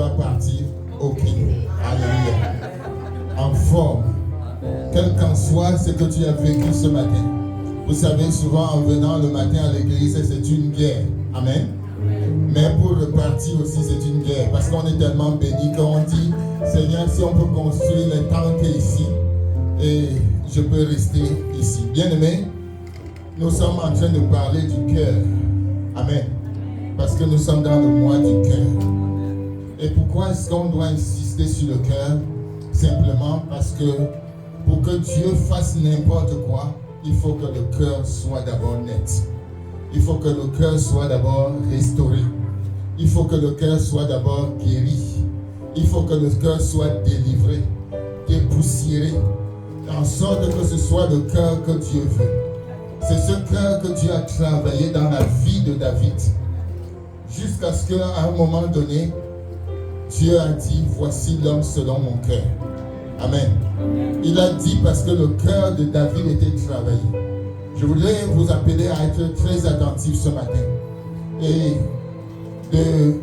vas partir au pied. Alléluia. En forme. Quel qu'en soit ce que tu as vécu ce matin. Vous savez, souvent en venant le matin à l'église, c'est une guerre. Amen. Mais pour repartir aussi, c'est une guerre. Parce qu'on est tellement béni qu'on dit, Seigneur, si on peut construire les tentes ici, et je peux rester ici. Bien-aimés, nous sommes en train de parler du cœur. Amen. Parce que nous sommes dans le mois du cœur. Et pourquoi est-ce qu'on doit insister sur le cœur? Simplement parce que pour que Dieu fasse n'importe quoi, il faut que le cœur soit d'abord net. Il faut que le cœur soit d'abord restauré. Il faut que le cœur soit d'abord guéri. Il faut que le cœur soit délivré, dépoussiéré, en sorte que ce soit le cœur que Dieu veut. C'est ce cœur que Dieu a travaillé dans la vie de David. Jusqu'à ce qu'à un moment donné, Dieu a dit, voici l'homme selon mon cœur. Amen. Il a dit parce que le cœur de David était travaillé. Je voudrais vous appeler à être très attentifs ce matin et de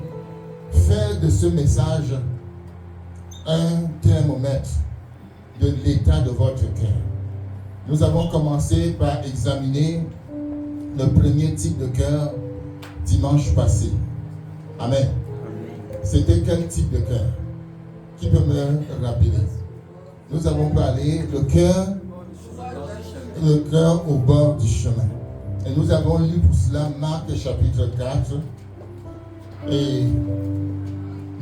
faire de ce message un thermomètre de l'état de votre cœur. Nous avons commencé par examiner le premier type de cœur dimanche passé. Amen. C'était quel type de cœur? Qui peut me rappeler? Nous avons parlé le cœur au bord du chemin. Et nous avons lu pour cela Marc chapitre 4. Et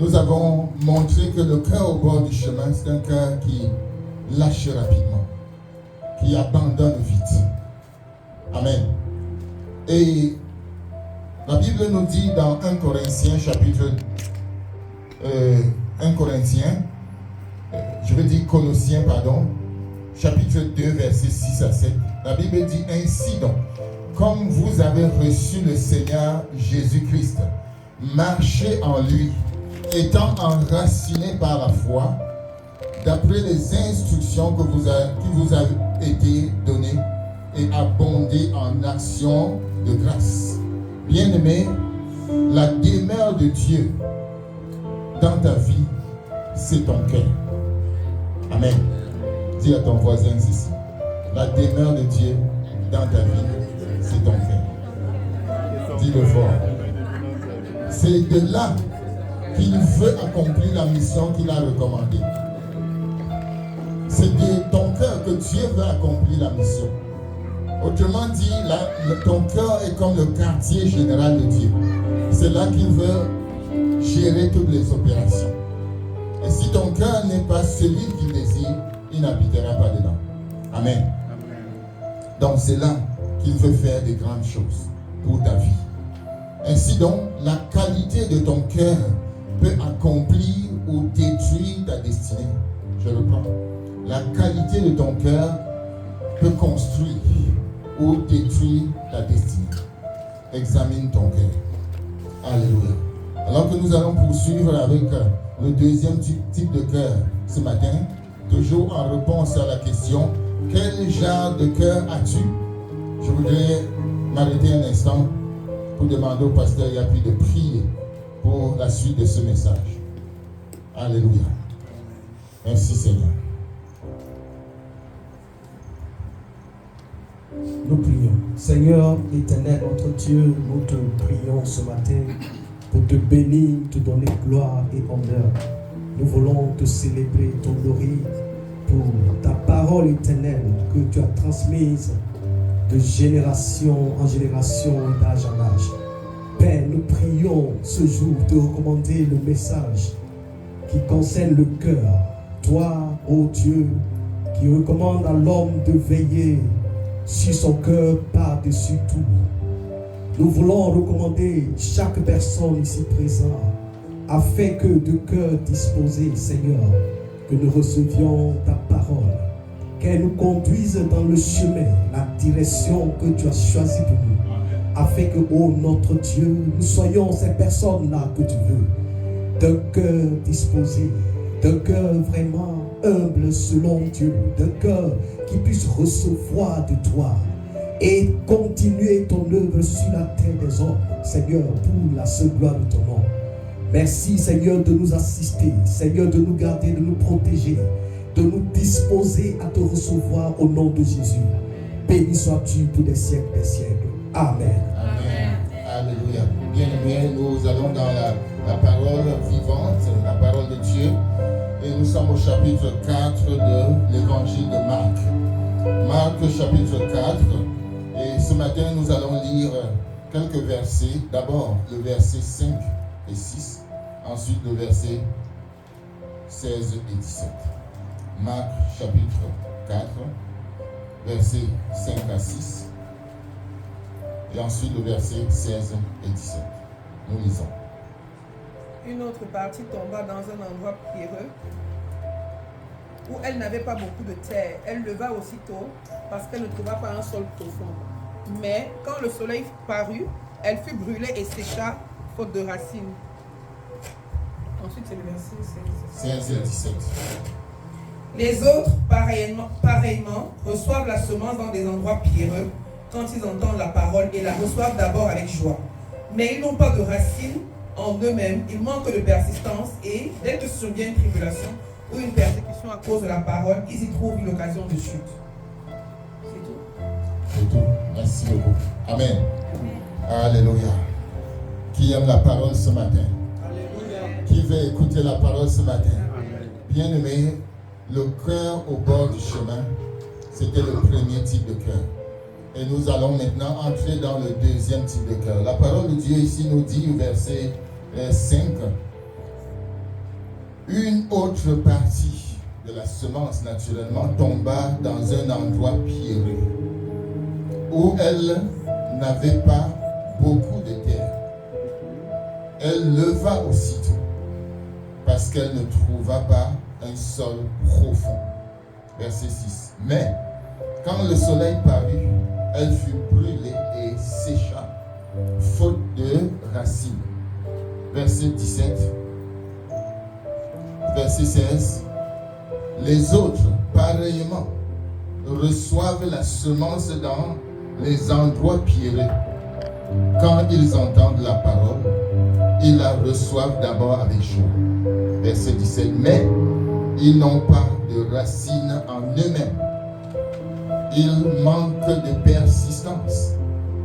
nous avons montré que le cœur au bord du chemin, c'est un cœur qui lâche rapidement, qui abandonne vite. Amen. Et la Bible nous dit dans 1 Corinthiens chapitre 1 Corinthiens, je veux dire Colossiens, pardon, chapitre 2, versets 6 à 7. La Bible dit ainsi donc, comme vous avez reçu le Seigneur Jésus-Christ, marchez en lui, étant enracinés par la foi, d'après les instructions qui vous a été données, et abondez en actions de grâce. Bien-aimé, la demeure de Dieu dans ta vie, c'est ton cœur. Amen. Dis à ton voisin ceci. La demeure de Dieu dans ta vie, c'est ton cœur. Dis-le fort. C'est de là qu'il veut accomplir la mission qu'il a recommandée. C'est de ton cœur que Dieu veut accomplir la mission. Autrement dit, ton cœur est comme le quartier général de Dieu. C'est là qu'il veut gérer toutes les opérations. Et si ton cœur n'est pas celui qu'il désire, il n'habitera pas dedans. Amen. Donc c'est là qu'il veut faire des grandes choses pour ta vie. Ainsi donc, la qualité de ton cœur peut accomplir ou détruire ta destinée. Je reprends. La qualité de ton cœur peut construire ou détruire ta destinée. Examine ton cœur. Alléluia. Alors que nous allons poursuivre avec le deuxième type de cœur ce matin, toujours en réponse à la question, quel genre de cœur as-tu? Je voudrais m'arrêter un instant pour demander au pasteur Yapi de prier pour la suite de ce message. Alléluia. Merci Seigneur. Nous prions. Seigneur éternel, notre Dieu, nous te prions ce matin pour te bénir, te donner gloire et honneur. Nous voulons te célébrer, t'honorer pour ta parole éternelle que tu as transmise de génération en génération, d'âge en âge. Père, nous prions ce jour de recommander le message qui concerne le cœur. Toi, ô Dieu, qui recommande à l'homme de veiller sur son cœur par-dessus tout. Nous voulons recommander chaque personne ici présente afin que de cœur disposé, Seigneur, que nous recevions ta parole, qu'elle nous conduise dans le chemin, la direction que tu as choisie pour nous, afin que, ô notre Dieu, nous soyons ces personnes-là que tu veux, d'un cœur disposé, d'un cœur vraiment humble selon Dieu, d'un cœur qui puisse recevoir de toi et continuer ton œuvre sur la terre des hommes, Seigneur, pour la seule gloire de ton nom. Merci Seigneur de nous assister, Seigneur de nous garder, de nous protéger, de nous disposer à te recevoir au nom de Jésus. Béni sois-tu pour des siècles des siècles. Amen. Amen. Alléluia. Bien-aimés, nous allons dans la parole vivante, la parole de Dieu. Et nous sommes au chapitre 4 de l'évangile de Marc. Marc chapitre 4. Et ce matin, nous allons lire quelques versets. D'abord, le verset 5 et 6. Ensuite, le verset 16 et 17. Marc chapitre 4, versets 5 à 6. Et ensuite, le verset 16 et 17. Nous lisons. Une autre partie tomba dans un endroit pierreux où elle n'avait pas beaucoup de terre. Elle leva aussitôt parce qu'elle ne trouva pas un sol profond. Mais quand le soleil parut, elle fut brûlée et sécha faute de racines. Ensuite, c'est le verset 16 et 17. Les autres, pareillement, reçoivent la semence dans des endroits pierreux quand ils entendent la parole et la reçoivent d'abord avec joie. Mais ils n'ont pas de racines en eux-mêmes, ils manquent de persistance et dès que survient une tribulation ou une persécution à cause de la parole, ils y trouvent une occasion de chute. C'est tout. C'est tout. Merci beaucoup. Amen. Alléluia. Qui aime la parole ce matin? Alléluia. Qui veut écouter la parole ce matin? Bien-aimé, le cœur au bord du chemin, c'était le premier type de cœur. Et nous allons maintenant entrer dans le deuxième type de cœur. La parole de Dieu ici nous dit au verset 5, une autre partie de la semence naturellement tomba dans un endroit pierreux où elle n'avait pas beaucoup de terre. Elle leva aussitôt parce qu'elle ne trouva pas un sol profond. Verset 6. Mais quand le soleil parut, elle fut brûlée et sécha, faute de racines. Verset 17. Verset 16. Les autres, pareillement, reçoivent la semence dans les endroits pierreux. Quand ils entendent la parole, ils la reçoivent d'abord avec joie. Verset 17. Mais ils n'ont pas de racines en eux-mêmes. Ils manquent de persistance.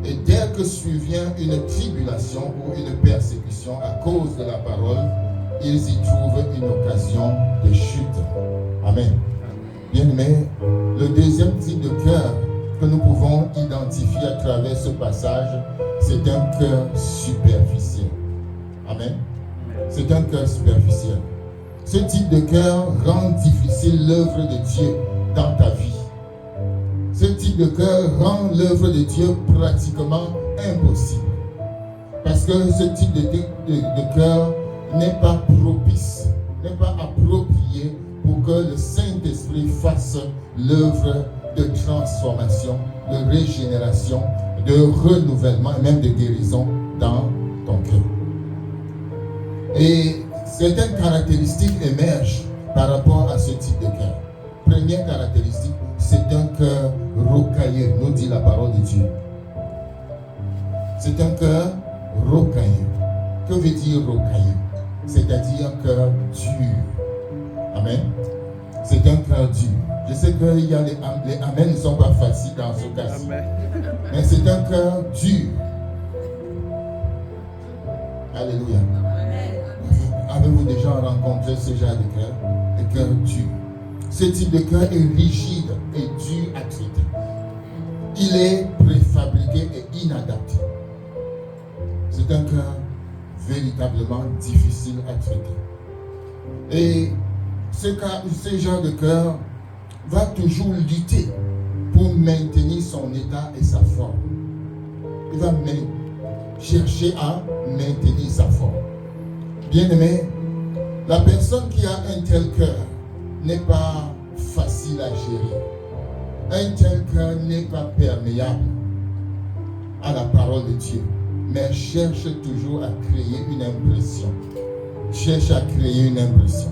Et dès que survient une tribulation ou une persécution à cause de la parole, ils y trouvent une occasion de chute. Amen. Bien-aimés, le deuxième type de cœur que nous pouvons identifier à travers ce passage, c'est un cœur superficiel. Amen. C'est un cœur superficiel. Ce type de cœur rend difficile l'œuvre de Dieu dans ta vie. Ce type de cœur rend l'œuvre de Dieu pratiquement impossible. Parce que ce type de cœur n'est pas propice, n'est pas approprié pour que le Saint-Esprit fasse l'œuvre de transformation, de régénération, de renouvellement et même de guérison dans ton cœur. Et certaines caractéristiques émergent par rapport à ce type de cœur. Première caractéristique, c'est un cœur rocailleux, nous dit la parole de Dieu. C'est un cœur rocailleux. Que veut dire rocailleux? C'est-à-dire un cœur dur. Amen. C'est un cœur dur. Je sais que les amens ne sont pas faciles dans ce cas-ci. Mais c'est un cœur dur. Alléluia. Avez-vous déjà rencontré ce genre de cœur? De cœur dur. Ce type de cœur est rigide et dur à traiter. Il est préfabriqué et inadapté. C'est un cœur véritablement difficile à traiter. Et ce genre de cœur va toujours lutter pour maintenir son état et sa forme. Il va même chercher à maintenir sa forme. Bien-aimé, la personne qui a un tel cœur n'est pas facile à gérer. Un tel cœur n'est pas perméable à la parole de Dieu, mais cherche toujours à créer une impression. Cherche à créer une impression.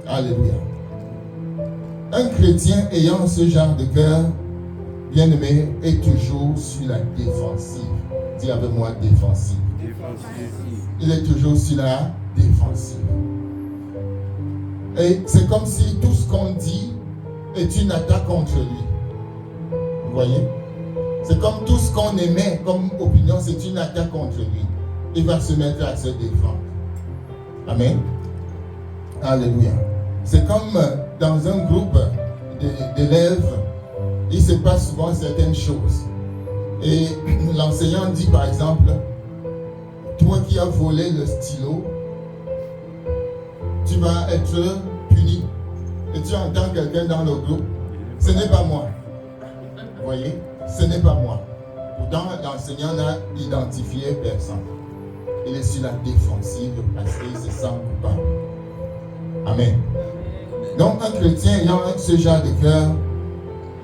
Alléluia. Un chrétien ayant ce genre de cœur, bien-aimé, est toujours sur la défensive. Dis avec moi défensive. Il est toujours sur la défensive. Et c'est comme si tout ce qu'on dit est une attaque contre lui. Vous voyez? C'est comme tout ce qu'on émet comme opinion, c'est une attaque contre lui. Il va se mettre à se défendre. Amen. Alléluia. C'est comme dans un groupe d'élèves, il se passe souvent certaines choses. Et l'enseignant dit par exemple, toi qui as volé le stylo, tu vas être puni. Et tu entends quelqu'un dans le groupe, ce n'est pas moi. Vous voyez? Ce n'est pas moi. Pourtant, l'enseignant n'a identifié personne. Il est sur la défensive parce qu'il se sent coupable. Amen. Donc, un chrétien ayant ce genre de cœur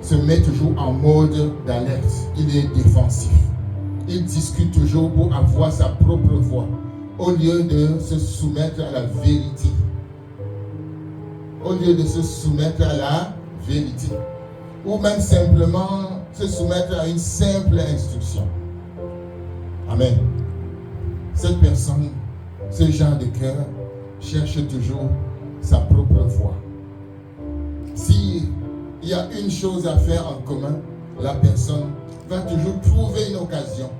se met toujours en mode d'alerte. Il est défensif. Il discute toujours pour avoir sa propre voix au lieu de se soumettre à la vérité. Au lieu de se soumettre à la vérité. Ou même simplement se soumettre à une simple instruction. Amen. Cette personne, ce genre de cœur, cherche toujours sa propre voie. S'il y a une chose à faire en commun, la personne va toujours trouver une occasion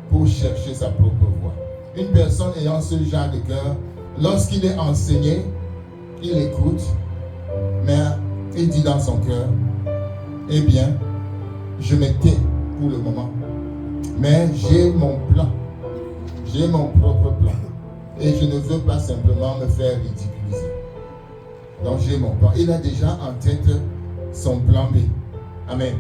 pour chercher sa propre voie. Une personne ayant ce genre de cœur, lorsqu'il est enseigné, il écoute, mais il dit dans son cœur, eh bien, je me tais pour le moment, mais j'ai mon plan, j'ai mon propre plan, et je ne veux pas simplement me faire ridiculiser. Donc j'ai mon plan. Il a déjà en tête son plan B. Amen.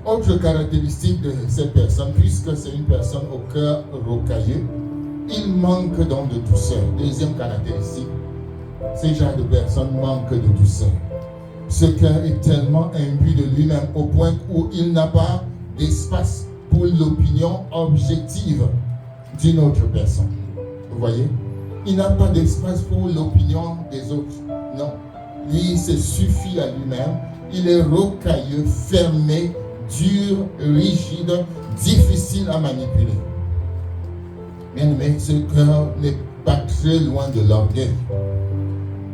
Autre caractéristique de cette personne, puisque c'est une personne au cœur rocailleux, il manque donc de douceur. Deuxième caractéristique, ce genre de personne manque de douceur. Ce cœur est tellement imbu de lui-même au point où il n'a pas d'espace pour l'opinion objective d'une autre personne. Vous voyez? Il n'a pas d'espace pour l'opinion des autres. Non. Lui, il se suffit à lui-même. Il est rocailleux, fermé, dur, rigide, difficile à manipuler. Mais ce cœur n'est pas très loin de l'orgueil.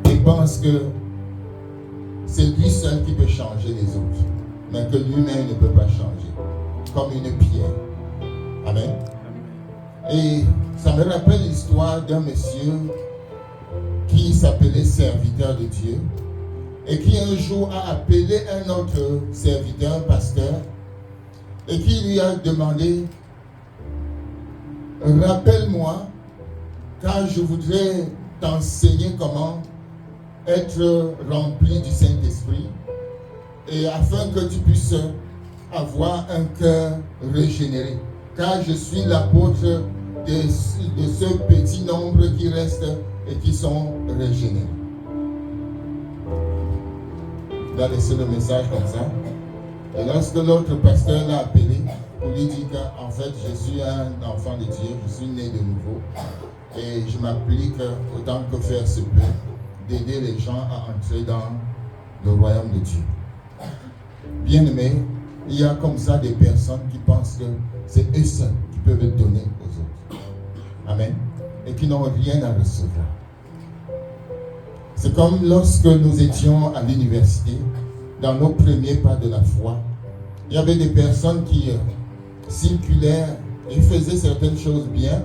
Il pense que c'est lui seul qui peut changer les autres, mais que lui-même ne peut pas changer, comme une pierre. Amen. Et ça me rappelle l'histoire d'un monsieur qui s'appelait serviteur de Dieu et qui un jour a appelé un autre serviteur, un pasteur, et qui lui a demandé, rappelle-moi, car je voudrais t'enseigner comment être rempli du Saint-Esprit et afin que tu puisses avoir un cœur régénéré. Car je suis l'apôtre de ce petit nombre qui restent et qui sont régénérés. Il a laissé le message comme ça. Et lorsque l'autre pasteur l'a appelé pour lui dire qu'en fait je suis un enfant de Dieu, je suis né de nouveau et je m'applique autant que faire se peut d'aider les gens à entrer dans le royaume de Dieu. Bien-aimé, il y a comme ça des personnes qui pensent que c'est eux seuls qui peuvent donner aux autres. Amen. Et qui n'ont rien à recevoir. C'est comme lorsque nous étions à l'université, dans nos premiers pas de la foi, il y avait des personnes qui circulaient et faisaient certaines choses bien,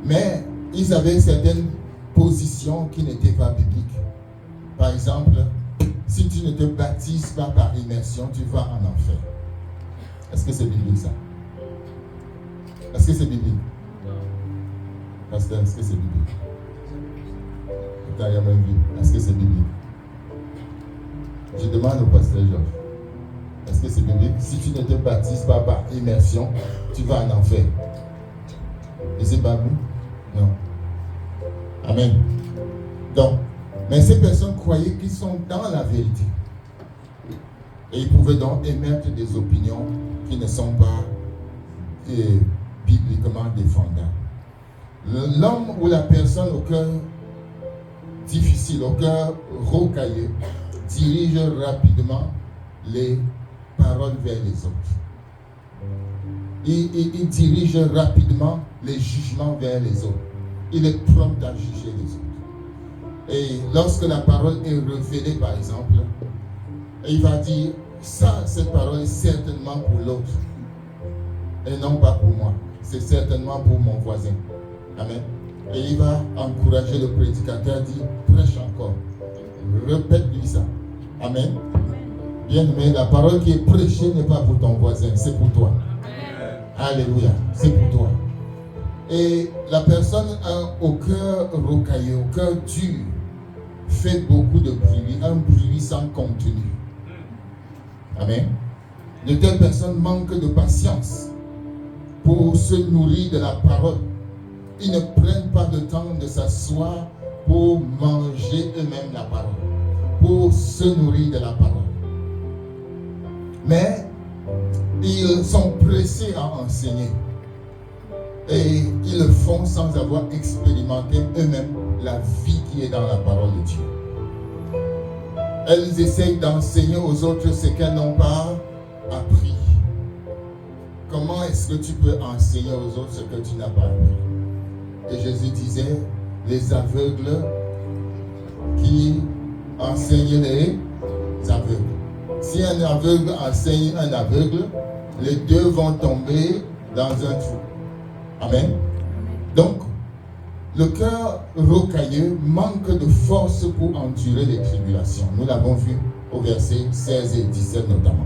mais ils avaient certaines positions qui n'étaient pas bibliques. Par exemple, si tu ne te baptises pas par immersion, tu vas en enfer. Est-ce que c'est biblique ça? Est-ce que c'est biblique? Pasteur, est-ce que c'est biblique? Il y a même vu. Est-ce que c'est biblique? Je demande au pasteur Georges. Est-ce que c'est biblique? Si tu ne te baptises pas par immersion, tu vas en enfer. Et c'est pas vous? Non. Amen. Donc, mais ces personnes croyaient qu'ils sont dans la vérité. Et ils pouvaient donc émettre des opinions qui ne sont pas bibliquement défendables. L'homme ou la personne au cœur difficile, au cœur rocailleux, dirige rapidement les paroles vers les autres. Il dirige rapidement les jugements vers les autres. il est prompt à juger les autres. Et lorsque la parole est révélée, par exemple, il va dire, ça, cette parole est certainement pour l'autre. Et non pas pour moi. C'est certainement pour mon voisin. Amen. Et il va encourager le prédicateur, dire, prêche encore. Répète-lui ça. Amen. Bien aimé, la parole qui est prêchée n'est pas pour ton voisin, c'est pour toi. Alléluia, c'est pour toi. Et la personne au cœur rocailleux, au cœur dur, fait beaucoup de bruit, un bruit sans contenu. Amen. De telles personnes manquent de patience pour se nourrir de la parole. Ils ne prennent pas le temps de s'asseoir pour manger eux-mêmes la parole, pour se nourrir de la parole. Mais ils sont pressés à enseigner. Et ils le font sans avoir expérimenté eux-mêmes la vie qui est dans la parole de Dieu. Elles essayent d'enseigner aux autres ce qu'elles n'ont pas appris. Comment est-ce que tu peux enseigner aux autres ce que tu n'as pas appris? Et Jésus disait, les aveugles qui enseignent les aveugles. Si un aveugle enseigne un aveugle, les deux vont tomber dans un trou. Amen. Donc, le cœur rocailleux manque de force pour endurer les tribulations. Nous l'avons vu au verset 16 et 17 notamment.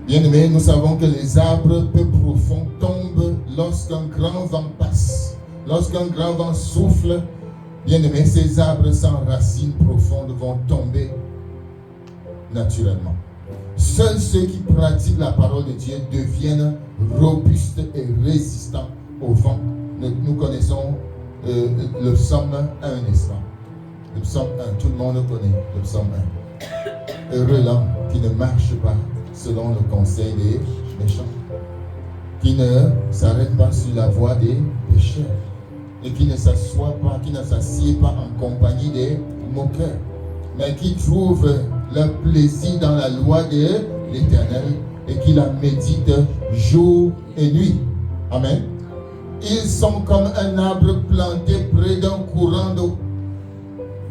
Bien-aimés, nous savons que les arbres peu profonds tombent lorsqu'un grand vent passe. Lorsqu'un grand vent souffle, bien-aimés, ces arbres sans racines profondes vont tomber naturellement. Seuls ceux qui pratiquent la parole de Dieu deviennent robustes et résistants au vent. Nous connaissons le psaume 1, n'est-ce pas? Le psaume 1, tout le monde connaît le psaume 1. Heureux l'homme qui ne marche pas selon le conseil des méchants, qui ne s'arrête pas sur la voie des pécheurs, et qui ne s'assoit pas, qui ne s'assied pas en compagnie des moqueurs, mais qui trouve leur plaisir dans la loi de l'Éternel et qui la médite jour et nuit. Amen. Ils sont comme un arbre planté près d'un courant d'eau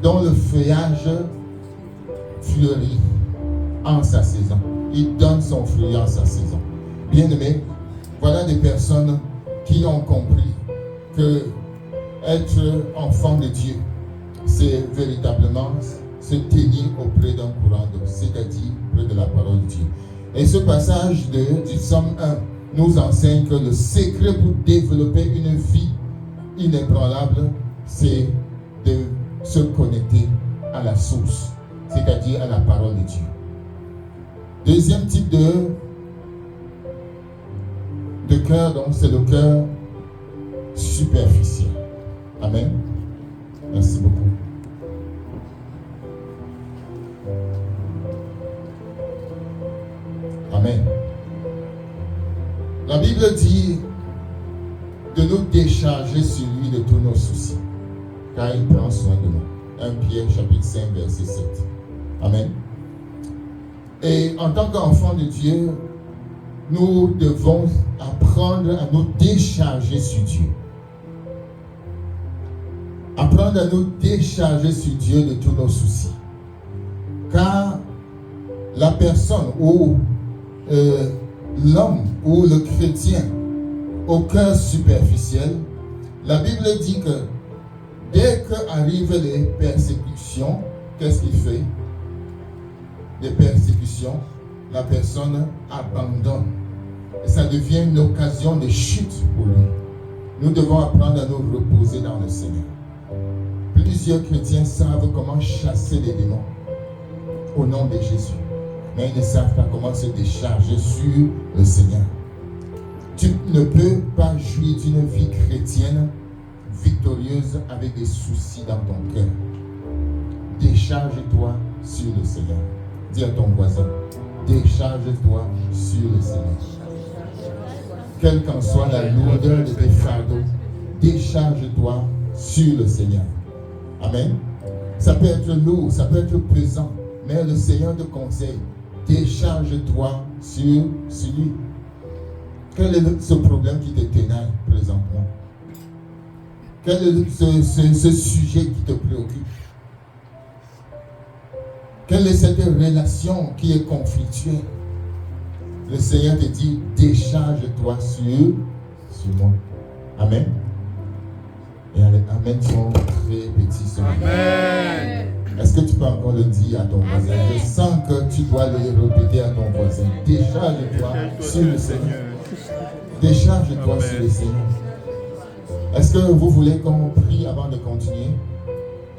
dont le feuillage fleurit en sa saison. Il donne son fruit en sa saison. Bien-aimés, voilà des personnes qui ont compris que être enfant de Dieu, c'est véritablement se tenir auprès d'un courant d'eau, c'est-à-dire près de la parole de Dieu. Et ce passage du psaume 1 nous enseigne que le secret pour développer une vie inébranlable, c'est de se connecter à la source, c'est-à-dire à la parole de Dieu. Deuxième type de cœur, donc, c'est le cœur superficiel. Amen. Merci beaucoup. Amen. La Bible dit de nous décharger sur lui de tous nos soucis, car il prend soin de nous. 1 Pierre chapitre 5 verset 7. Amen. Et en tant qu'enfants de Dieu, nous devons apprendre à nous décharger sur Dieu. Apprendre à nous décharger sur Dieu de tous nos soucis. Car la personne ou l'homme ou le chrétien au cœur superficiel, la Bible dit que dès qu'arrivent les persécutions, qu'est-ce qu'il fait? Les persécutions, la personne abandonne. Et ça devient une occasion de chute pour lui. Nous devons apprendre à nous reposer dans le Seigneur. Plusieurs chrétiens savent comment chasser les démons au nom de Jésus. Mais ils ne savent pas comment se décharger sur le Seigneur. Tu ne peux pas jouir d'une vie chrétienne victorieuse avec des soucis dans ton cœur. Décharge-toi sur le Seigneur. Dis à ton voisin, décharge-toi sur le Seigneur. Quelle qu'en soit la lourdeur de tes fardeaux, décharge-toi sur le Seigneur. Amen. Ça peut être lourd, ça peut être pesant, mais le Seigneur te conseille, décharge-toi sur lui. Quel est ce problème qui te ténaille présentement? Quel est ce sujet qui te préoccupe? Quelle est cette relation qui est conflictuelle? Le Seigneur te dit, décharge-toi sur moi. Amen. Et Amen sont très petits ce matin. Amen. Est-ce que tu peux encore le dire à ton voisin? Je sens que tu dois le répéter à ton voisin. Décharge-toi sur le Seigneur. Décharge-toi sur le Seigneur. Est-ce que vous voulez qu'on prie avant de continuer?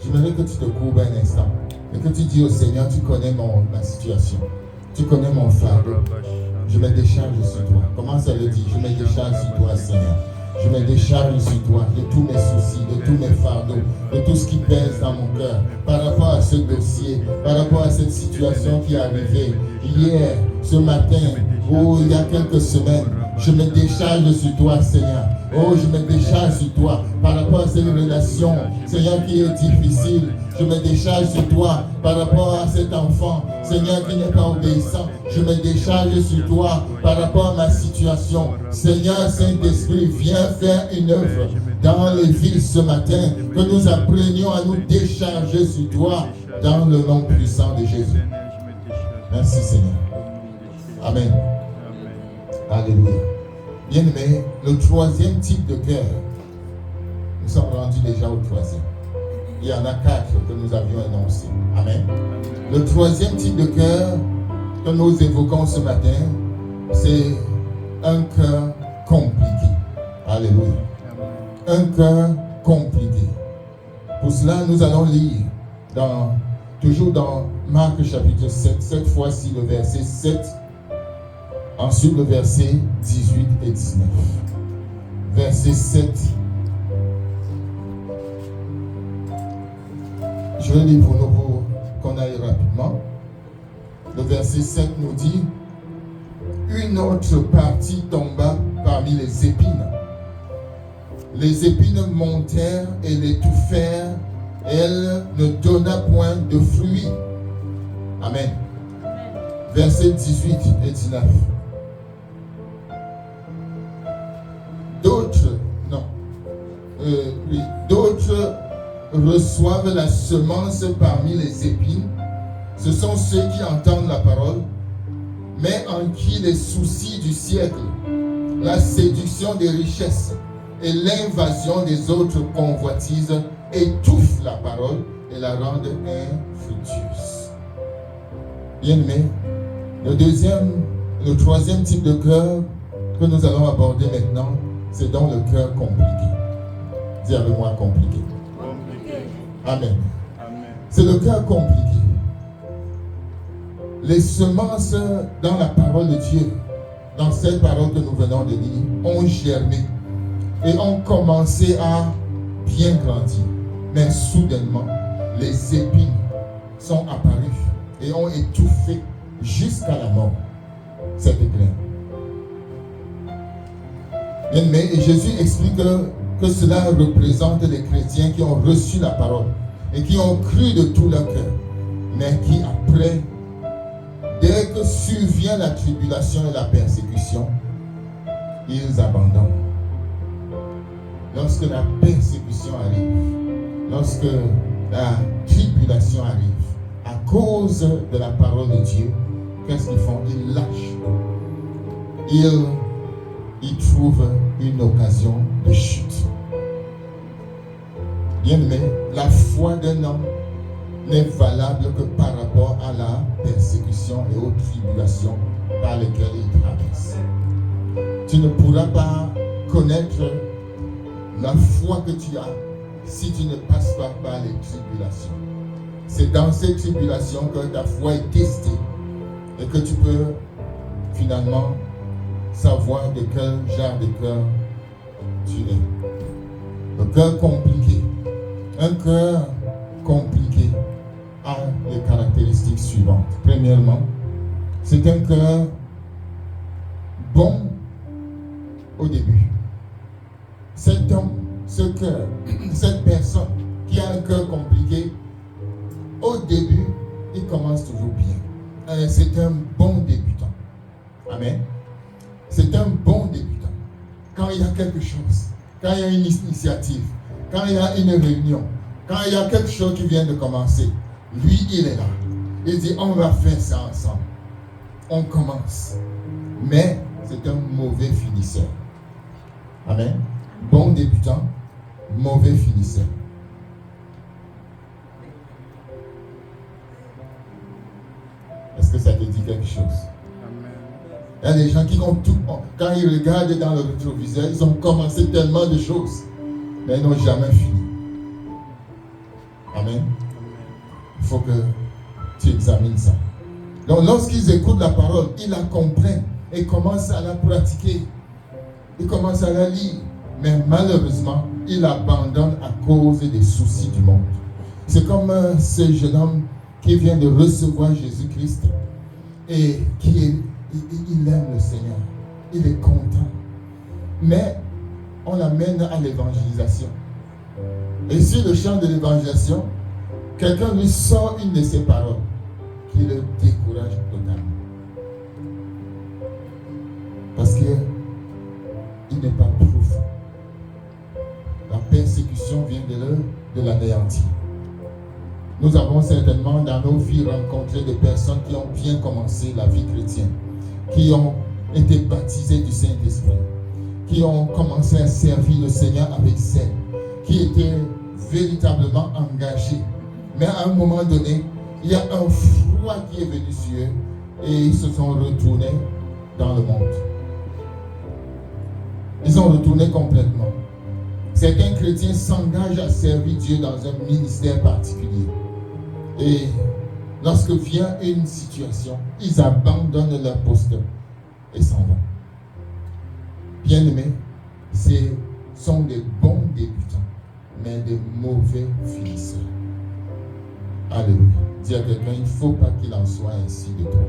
J'aimerais que tu te courbes un instant et que tu dis au Seigneur, tu connais ma situation. Tu connais mon fardeau. Je me décharge sur toi. Commence à le dire. Je me décharge sur toi, Seigneur. Je me décharge sur toi de tous mes soucis, de tous mes fardeaux, de tout ce qui pèse dans mon cœur par rapport à ce dossier, par rapport à cette situation qui est arrivée hier, ce matin, ou il y a quelques semaines. Je me décharge sur toi, Seigneur. Oh, je me décharge sur toi par rapport à cette relation, Seigneur, qui est difficile. Je me décharge sur toi par rapport à cet enfant, Seigneur, qui n'est pas obéissant. Je me décharge sur toi par rapport à ma situation. Seigneur, Saint-Esprit, viens faire une œuvre dans les villes ce matin, que nous apprenions à nous décharger sur toi dans le nom puissant de Jésus. Merci, Seigneur. Amen. Alléluia. Bien-aimé, le troisième type de cœur, nous sommes rendus déjà au troisième. Il y en a 4 que nous avions énoncés. Amen. Le troisième type de cœur que nous évoquons ce matin, c'est un cœur compliqué. Alléluia. Un cœur compliqué. Pour cela, nous allons lire toujours dans Marc chapitre 7, cette fois-ci le verset 7, ensuite le verset 18 et 19. Verset 7. Je vais lire pour nous pour qu'on aille rapidement. Le verset 7 nous dit: une autre partie tomba parmi les épines. Les épines montèrent et l'étouffèrent. Elle ne donna point de fruits. Amen. Versets 18 et 19. D'autres reçoivent la semence parmi les épines. Ce sont ceux qui entendent la parole, mais en qui les soucis du siècle, la séduction des richesses et l'invasion des autres convoitises étouffent la parole et la rendent infructueuse. Bien-aimé, le troisième type de cœur que nous allons aborder maintenant, c'est dans le cœur compliqué. Dis avec moi compliqué. Amen. C'est le cœur compliqué. Les semences dans la parole de Dieu, dans cette parole que nous venons de lire, ont germé et ont commencé à bien grandir. Mais soudainement, les épines sont apparues et ont étouffé jusqu'à la mort cette graine. Mais Jésus explique que cela représente les chrétiens qui ont reçu la parole et qui ont cru de tout leur cœur, mais qui après, dès que survient la tribulation et la persécution, ils abandonnent. Lorsque la persécution arrive, lorsque la tribulation arrive, à cause de la parole de Dieu, qu'est-ce qu'ils font? Ils lâchent. Ils trouvent une occasion de chute. Bien-aimé, la foi d'un homme n'est valable que par rapport à la persécution et aux tribulations par lesquelles il traverse. Tu ne pourras pas connaître la foi que tu as si tu ne passes pas par les tribulations. C'est dans ces tribulations que ta foi est testée et que tu peux finalement savoir de quel genre de cœur tu es. Le cœur compliqué. Un cœur compliqué a les caractéristiques suivantes. Premièrement, c'est un cœur bon au début. Cet homme, ce cœur, cette personne qui a un cœur compliqué, au début, il commence toujours bien. C'est un bon débutant. Amen. C'est un bon débutant. Quand il y a quelque chose, quand il y a une initiative, quand il y a une réunion, quand il y a quelque chose qui vient de commencer, lui, il est là. Il dit, on va faire ça ensemble. On commence. Mais c'est un mauvais finisseur. Amen. Bon débutant, mauvais finisseur. Est-ce que ça te dit quelque chose? Il y a des gens qui ont tout. Quand ils regardent dans le rétroviseur, ils ont commencé tellement de choses, mais ils n'ont jamais fini. Amen. Il faut que tu examines ça. Donc, lorsqu'ils écoutent la parole, ils la comprennent et commencent à la pratiquer. Ils commencent à la lire. Mais malheureusement, ils l'abandonnent à cause des soucis du monde. C'est comme ce jeune homme qui vient de recevoir Jésus-Christ et il aime le Seigneur. Il est content. Mais on l'amène à l'évangélisation. Et sur le champ de l'évangélisation, quelqu'un lui sort une de ses paroles qui le décourage totalement. Parce qu'il n'est pas profond. La persécution vient de l'anéantir. Nous avons certainement dans nos vies rencontré des personnes qui ont bien commencé la vie chrétienne, qui ont été baptisées du Saint-Esprit, qui ont commencé à servir le Seigneur avec zèle, qui étaient véritablement engagés. Mais à un moment donné, il y a un froid qui est venu sur eux et ils se sont retournés dans le monde. Ils ont retourné complètement. Certains chrétiens s'engagent à servir Dieu dans un ministère particulier. Et lorsque vient une situation, ils abandonnent leur poste et s'en vont. Bien-aimés, ce sont des bons débutants, mais des mauvais finisseurs. Alléluia. Dis à quelqu'un, il ne faut pas qu'il en soit ainsi de toi.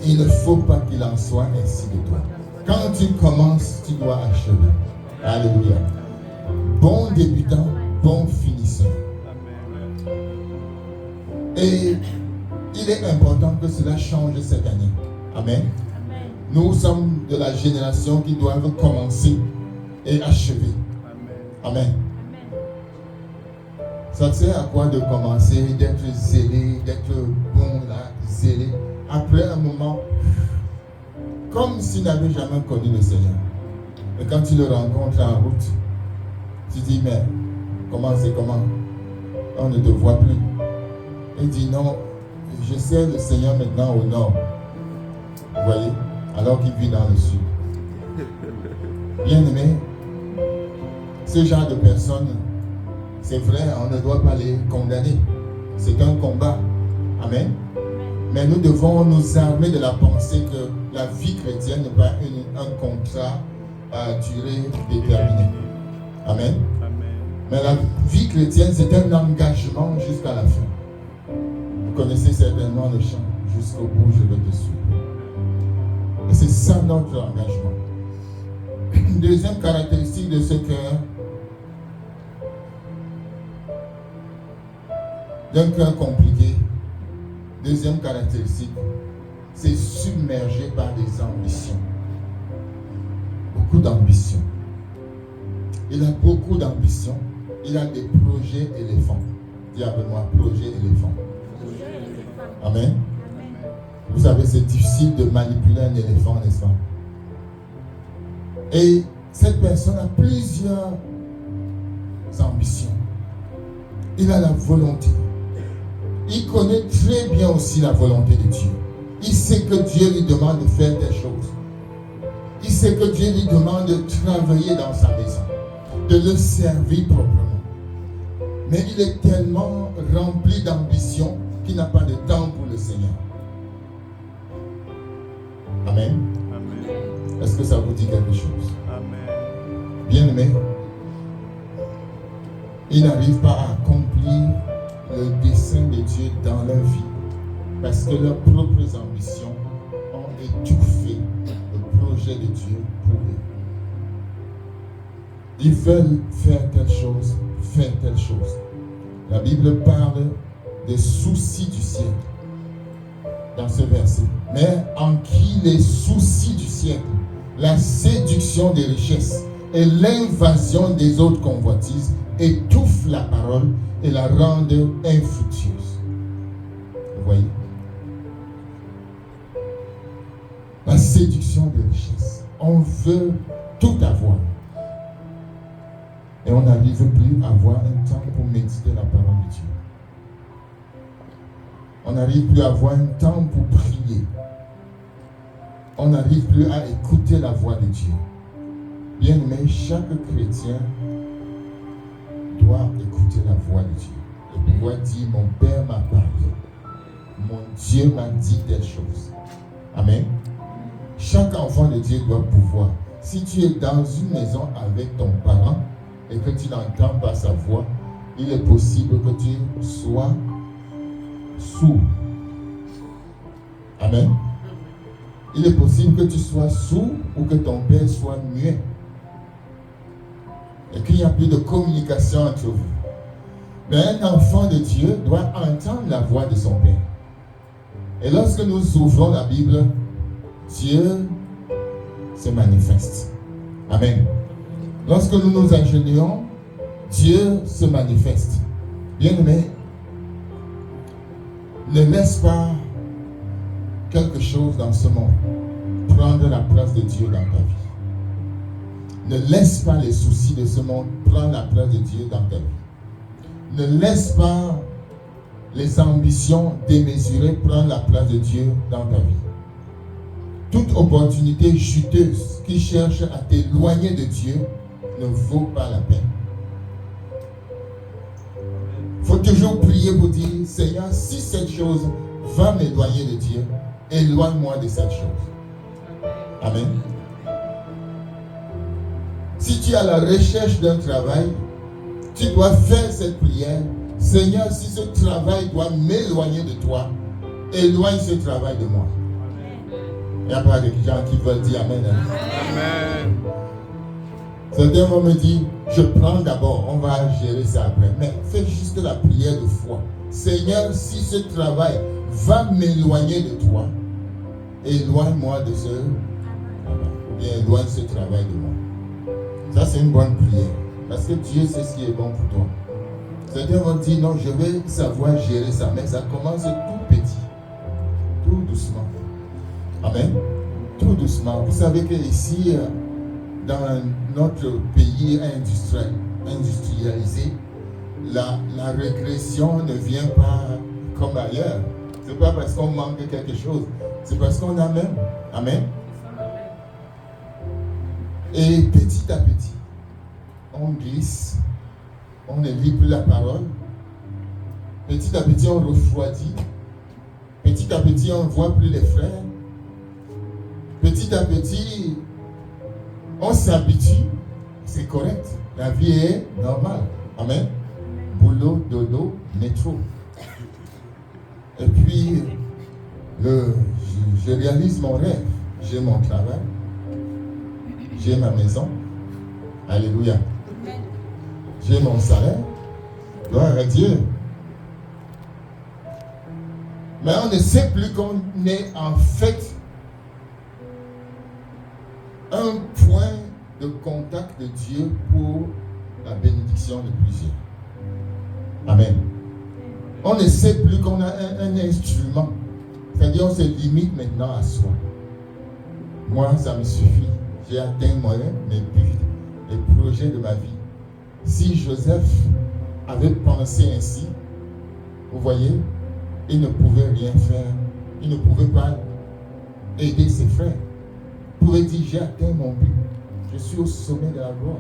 Il ne faut pas qu'il en soit ainsi de toi. Quand tu commences, tu dois achever. Alléluia. Bon débutant, bon finisseur. Et il est important que cela change cette année. Amen. Nous sommes de la génération qui doivent commencer et achever. Amen. Ça sert à quoi de commencer, d'être zélé, d'être bon là, zélé. Après un moment, comme s'il n'avait jamais connu le Seigneur. Et quand tu le rencontres en route, tu dis, mais comment c'est comment? On ne te voit plus. Il dit, non, je sers le Seigneur maintenant au nord. Vous voyez? Alors qu'il vit dans le sud. Bien-aimé, ce genre de personnes, c'est vrai, on ne doit pas les condamner. C'est un combat. Amen. Mais nous devons nous armer de la pensée que la vie chrétienne n'est pas un contrat à durée déterminée. Amen. Mais la vie chrétienne, c'est un engagement jusqu'à la fin. Vous connaissez certainement le chant. Jusqu'au bout, je vais te suivre. Et c'est ça notre engagement. Deuxième caractéristique de ce cœur, d'un cœur compliqué, deuxième caractéristique, c'est submergé par des ambitions. Beaucoup d'ambitions. Il a beaucoup d'ambitions. Il a des projets éléphants. Dis avec moi, projet éléphant. Amen. Vous savez, c'est difficile de manipuler un éléphant, n'est-ce pas? Et cette personne a plusieurs ambitions. Il a la volonté. Il connaît très bien aussi la volonté de Dieu. Il sait que Dieu lui demande de faire des choses. Il sait que Dieu lui demande de travailler dans sa maison, de le servir proprement. Mais il est tellement rempli d'ambition qu'il n'a pas de temps pour le Seigneur. Amen. Amen. Est-ce que ça vous dit quelque chose? Amen. Bien-aimé, ils n'arrivent pas à accomplir le dessein de Dieu dans leur vie parce que leurs propres ambitions ont étouffé le projet de Dieu pour eux. Ils veulent faire telle chose, faire telle chose. La Bible parle des soucis du siècle dans ce verset. Mais en qui les soucis du siècle, la séduction des richesses et l'invasion des autres convoitises étouffent la parole et la rendent infructueuse. Vous voyez? La séduction des richesses. On veut tout avoir. Et on n'arrive plus à avoir un temps pour méditer la parole de Dieu. On n'arrive plus à avoir un temps pour prier. On n'arrive plus à écouter la voix de Dieu. Bien aimé, chaque chrétien doit écouter la voix de Dieu. Et pouvoir dire, mon Père m'a parlé. Mon Dieu m'a dit telle chose. Amen. Chaque enfant de Dieu doit pouvoir. Si tu es dans une maison avec ton parent et que tu n'entends pas sa voix, il est possible que tu sois sourd. Amen. Il est possible que tu sois sourd ou que ton père soit muet. Et qu'il n'y a plus de communication entre vous. Mais un enfant de Dieu doit entendre la voix de son père. Et lorsque nous ouvrons la Bible, Dieu se manifeste. Amen. Lorsque nous nous agenouillons, Dieu se manifeste. Bien-aimé, ne laisse pas quelque chose dans ce monde prendre la place de Dieu dans ta vie. Ne laisse pas les soucis de ce monde prendre la place de Dieu dans ta vie. Ne laisse pas les ambitions démesurées prendre la place de Dieu dans ta vie. Toute opportunité juteuse qui cherche à t'éloigner de Dieu ne vaut pas la peine. Il faut toujours prier pour dire, Seigneur, si cette chose va m'éloigner de Dieu, éloigne-moi de cette chose. Amen. Si tu es à la recherche d'un travail, tu dois faire cette prière. Seigneur, si ce travail doit m'éloigner de toi, éloigne ce travail de moi. Il n'y a pas de gens qui veulent dire Amen. Amen. Certains vont me dire, je prends d'abord, on va gérer ça après. Mais fais juste la prière de foi. Seigneur, si ce travail va m'éloigner de toi, éloigne-moi de ce travail. Ou bien éloigne ce travail de moi. Ça, c'est une bonne prière. Parce que Dieu sait ce qui est bon pour toi. Certains vont dire, non, je vais savoir gérer ça. Mais ça commence tout petit. Tout doucement. Amen. Tout doucement. Vous savez qu'ici, dans notre pays industrialisé, la régression ne vient pas comme ailleurs. Ce n'est pas parce qu'on manque de quelque chose. C'est parce qu'on a même. Amen. Et petit à petit, on glisse, on ne lit plus la parole. Petit à petit, on refroidit. Petit à petit, on ne voit plus les frères. Petit à petit, on s'habitue. C'est correct. La vie est normale. Amen. Boulot, dodo, métro. Et puis, je réalise mon rêve. J'ai mon travail. J'ai ma maison. Alléluia. J'ai mon salaire. Gloire à Dieu. Mais on ne sait plus qu'on est en fait un point de contact de Dieu pour la bénédiction de plusieurs. Amen. On ne sait plus qu'on a un instrument. C'est-à-dire on se limite maintenant à soi. Moi, ça me suffit. J'ai atteint mes buts, les projets de ma vie. Si Joseph avait pensé ainsi, vous voyez, il ne pouvait rien faire. Il ne pouvait pas aider ses frères. Il pouvait dire, j'ai atteint mon but. Je suis au sommet de la gloire.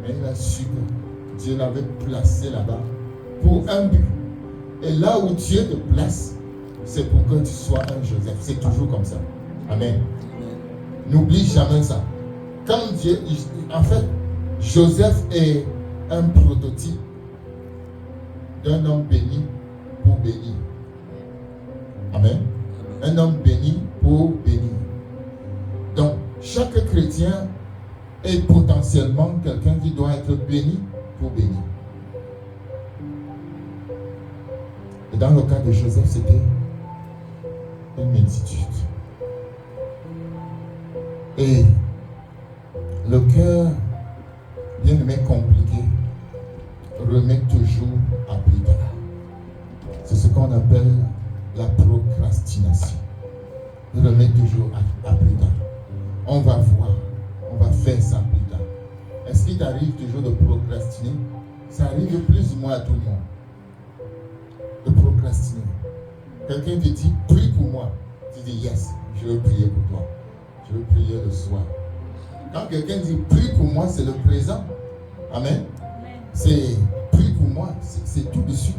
Mais il a su que Dieu l'avait placé là-bas pour un but. Et là où Dieu te place, c'est pour que tu sois un Joseph. C'est toujours comme ça. Amen. N'oublie jamais ça. Quand Dieu, en fait, Joseph est un prototype d'un homme béni pour bénir. Amen. Un homme béni pour bénir. Donc, chaque chrétien est potentiellement quelqu'un qui doit être béni pour bénir. Et dans le cas de Joseph, c'était une multitude. Et Le cœur, bien aimé, compliqué, remet toujours à plus tard. C'est ce qu'on appelle la procrastination. Remet toujours à plus tard. On va voir, on va faire ça plus tard. Est-ce qu'il t'arrive toujours de procrastiner? Ça arrive plus ou moins à tout le monde. De procrastiner. Quelqu'un te dit, prie pour moi. Tu dis, yes, je veux prier pour toi. Je veux prier le soir. Quand quelqu'un dit, prie pour moi, c'est le présent. Amen. C'est, prie pour moi, c'est tout de suite.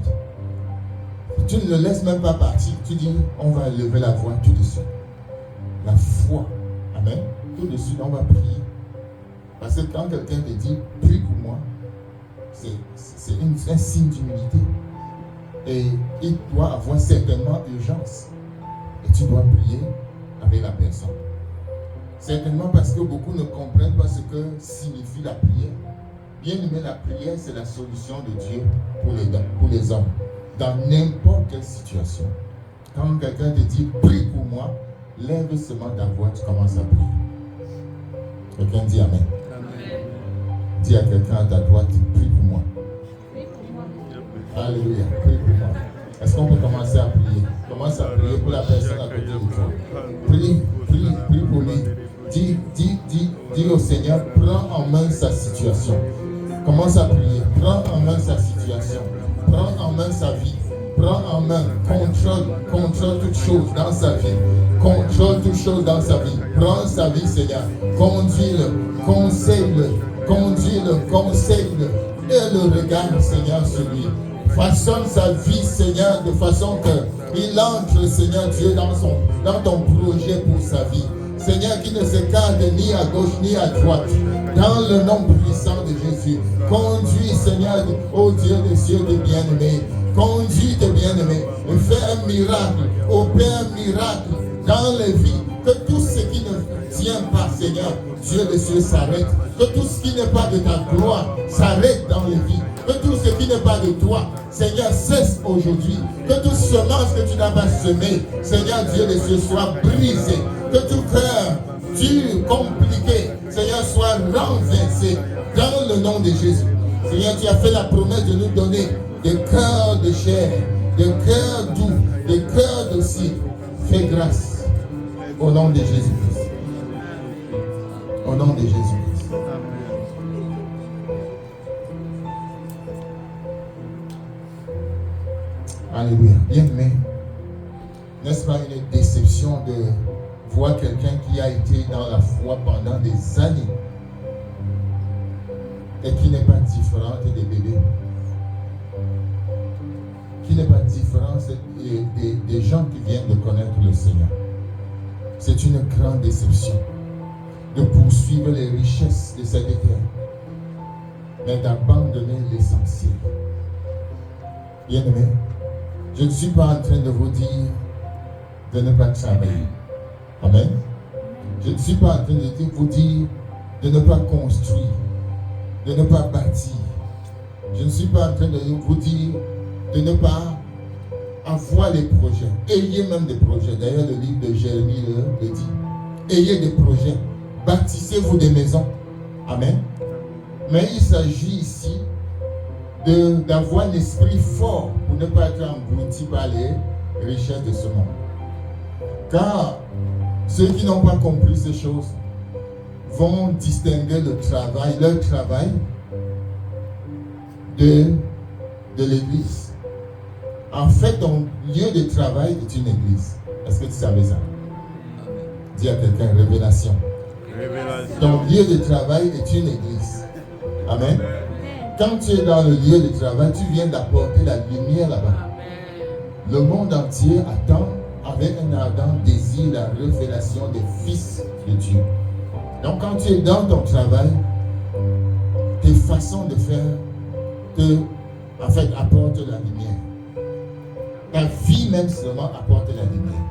Tu ne le laisses même pas partir. Tu dis, on va lever la voix tout de suite. La foi. Amen. Tout de suite, on va prier. Parce que quand quelqu'un te dit, prie pour moi, c'est un signe d'humilité. Et il doit avoir certainement urgence. Et tu dois prier avec la personne. Certainement parce que beaucoup ne comprennent pas ce que signifie la prière. Bien aimé, la prière, c'est la solution de Dieu pour les hommes. Dans n'importe quelle situation. Quand quelqu'un te dit, prie pour moi, lève seulement ta voix, tu commences à prier. Quelqu'un dit Amen. Amen. Dis à quelqu'un à ta droite, prie pour moi. Alléluia, prie pour moi. Est-ce qu'on peut commencer à prier? Commence à prier pour la personne à côté de toi. Prie pour lui. Dis au Seigneur, prends en main sa situation. Commence à prier. Prends en main sa situation. Prends en main sa vie. Prends en main. Contrôle toutes choses dans sa vie. Contrôle toutes choses dans sa vie. Prends sa vie, Seigneur. Conduis-le. Conseille-le. Conduis-le. Conseille-le. Et le regarde, Seigneur, sur lui. Façonne sa vie, Seigneur, de façon qu'il entre, Seigneur Dieu, dans ton projet pour sa vie. Seigneur, qui ne s'écarte ni à gauche ni à droite. Dans le nom puissant de Jésus. Conduis, Seigneur, ô Dieu des cieux, des bien-aimés. Conduis tes bien-aimés. Et fais un miracle. Opère un miracle dans les vies. Que tout ce qui ne tient pas, Seigneur, Dieu des cieux, s'arrête. Que tout ce qui n'est pas de ta gloire s'arrête dans les vies. Que tout ce qui n'est pas de toi, Seigneur, cesse aujourd'hui. Que toute semence que tu n'as pas semée, Seigneur Dieu des cieux, soit brisé. Que tout cœur dur, compliqué, Seigneur, soit renversé dans le nom de Jésus. Seigneur, tu as fait la promesse de nous donner des cœurs de chair, des cœurs doux, des cœurs dociles. Fais grâce au nom de Jésus-Christ. Au nom de Jésus-Christ. Alléluia. Bien-aimé, n'est-ce pas une déception de voir quelqu'un qui a été dans la foi pendant des années et qui n'est pas différent des bébés, qui n'est pas différent des gens qui viennent de connaître le Seigneur. C'est une grande déception de poursuivre les richesses de cette terre, mais d'abandonner l'essentiel. Bien-aimé, je ne suis pas en train de vous dire de ne pas travailler. Amen. Je ne suis pas en train de vous dire de ne pas construire, de ne pas bâtir. Je ne suis pas en train de vous dire de ne pas avoir des projets. Ayez même des projets. D'ailleurs, le livre de Jérémie le dit. Ayez des projets. Bâtissez-vous des maisons. Amen. Mais il s'agit ici d'avoir l'esprit fort pour ne pas être englouti par les richesses de ce monde. Car ceux qui n'ont pas compris ces choses vont distinguer leur travail de l'église. En fait, ton lieu de travail est une église. Est-ce que tu savais ça? Dis à quelqu'un, révélation. Ton lieu de travail est une église. Amen. Quand tu es dans le lieu de travail, tu viens d'apporter la lumière là-bas. Le monde entier attend avec un ardent désir la révélation des fils de Dieu. Donc quand tu es dans ton travail, tes façons de faire apportent la lumière. Ta vie même seulement apporte la lumière.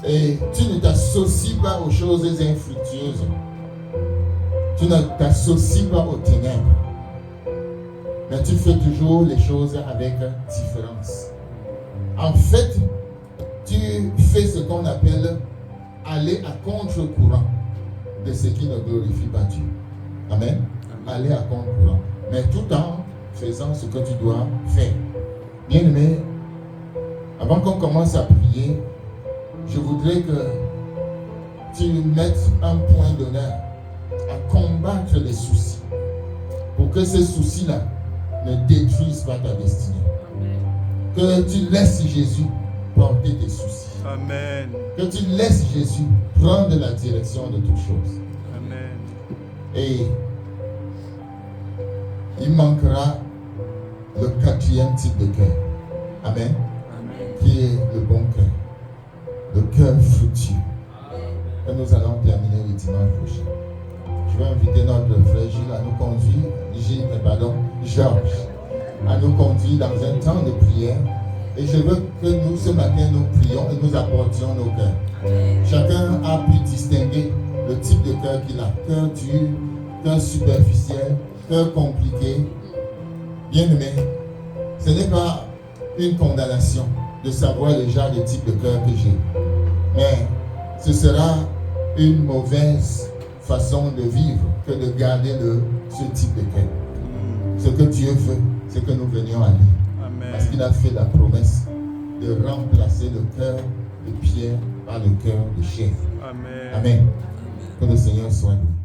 Et tu ne t'associes pas aux choses infructueuses. Tu ne t'associes pas aux ténèbres. Mais tu fais toujours les choses avec différence. En fait, tu fais ce qu'on appelle aller à contre-courant. de ce qui ne glorifie pas Dieu. Amen. Aller à contre-courant. Mais tout en faisant ce que tu dois faire. Bien-aimé, avant qu'on commence à prier, je voudrais que tu mettes un point d'honneur à combattre les soucis. Pour que ces soucis-là ne détruisent pas ta destinée. Que tu laisses Jésus porter tes soucis. Amen. Que tu laisses Jésus prendre la direction de toutes choses. Amen. Et il manquera le 4e type de cœur. Amen. Qui est le bon cœur. Le cœur fructueux. Et nous allons terminer le dimanche prochain. Je vais inviter notre frère Gilles à nous conduire, Georges, à nous conduire dans un temps de prière. Et je veux que nous, ce matin, nous prions et nous apportions nos cœurs. Chacun a pu distinguer le type de cœur qu'il a. Cœur dur, cœur superficiel, cœur compliqué. Bien-aimé, ce n'est pas une condamnation de savoir le genre de type de cœur que j'ai. Mais ce sera une mauvaise façon de vivre que de garder ce type de cœur. Ce que Dieu veut, c'est que nous venions à lui. Amen. Parce qu'il a fait la promesse de remplacer le cœur de pierre par le cœur de chair. Amen. Amen. Que le Seigneur soit nous.